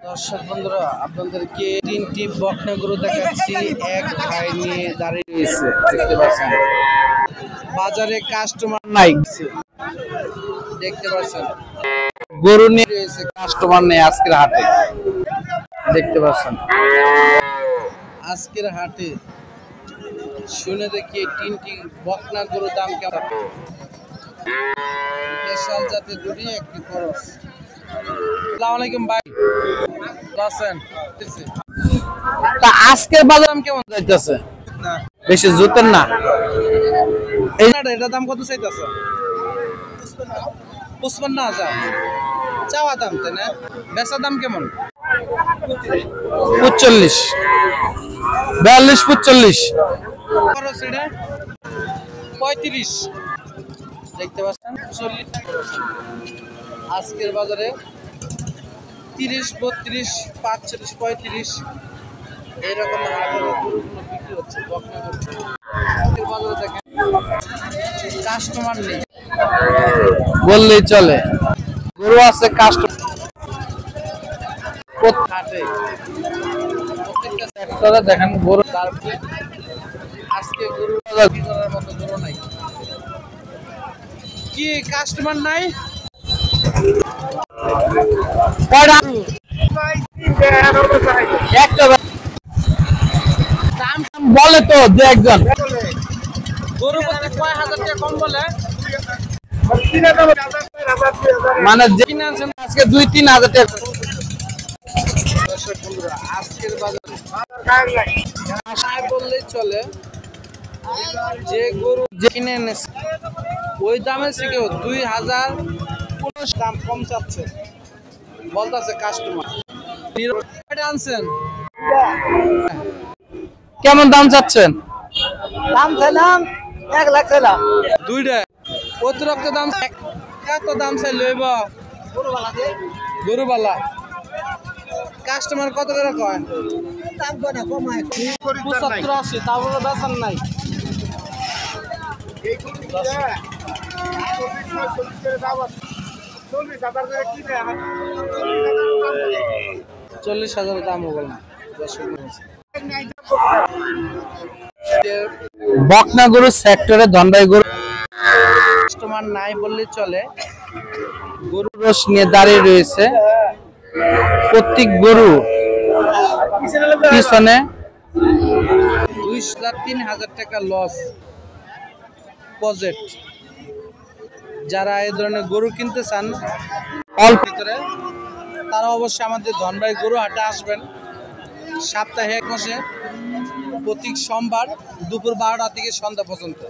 দর্শক বন্ধুরা আপনাদেরকে তিনটি বকনা গরু দেখাচ্ছি। এক ভাই নিয়ে দাঁড়িয়ে রয়েছে, দেখতে পাচ্ছেন। বাজারে কাস্টমার নাই, দেখতে পাচ্ছেন। গরু নিয়ে রয়েছে, কাস্টমার নেই আজকের হাটে, দেখতে পাচ্ছেন। আজকের হাটে শুনে দেখি তিনটি বকনা গরুর দাম কেমন। দেশাল জাতের দুটি, একটি খরচ। আসসালামু আলাইকুম ভাই, আছেন? তা আজকের বাজার দাম কেমন যাইতেছে? বেশি জুতেন না। এটা দাম কত চাইতেছে? 55,000 চাওয়া দাম, তাই না? বেচা দাম কেমন? 45, 42, 45। খরচ এটা 35, দেখতে পাচ্ছেন। 40 আজকের বাজারে 30, 32, 45, 35 এইরকম বিক্রি হচ্ছে। বাজারে দেখেন কাস্টমার নেই বললেই চলে, গরু আছে কাস্টমার দেখেন। গরু আজকে গরু বিক্রি করার মতো গরু নাই। কি কাস্টমার নাই? দাম বলে তো দু একজন, গরু বলতে কয় হাজার টাকা কম বলে, মানে যে কিনে আনছেন আজকে 2-3 হাজার টাকা। দর্শক বন্ধুরা আজকের বাজার বললেই চলে, যে গরু যে কিনে এনেছে ওই দামে থেকে 2,000 দাম কম চাচ্ছে বলতেছে কাস্টমার। আনছেন কেমন দাম চাচ্ছেন? দাম চাইলাম 1 লাখ চাইলাম। দুইটা অতিরিক্ত দাম, এত দাম চাই লইব গরুবালা। কাস্টমার কত করে কয়? দাম কত কমায় 75, 80, তারপরে বেচার নাই। 40,000 দাম বললাম। বকনা গরু সেক্টরে ধনবাই গরু কাস্টমার নাই বললে চলে, গরু রস নিয়ে দাঁড়িয়ে রয়েছে। প্রত্যেক গরু পিছনে 2,000-3,000 টাকা লস প্রজেক্ট। যারা এই ধরনের গরু কিনতে চান অল্প ভিতরে, তারা অবশ্যই আমাদের ধনবাই গরু হাটে আসবেন। সপ্তাহে এক মাসে প্রতি সোমবার দুপুর 12টা থেকে সন্ধ্যা পর্যন্ত।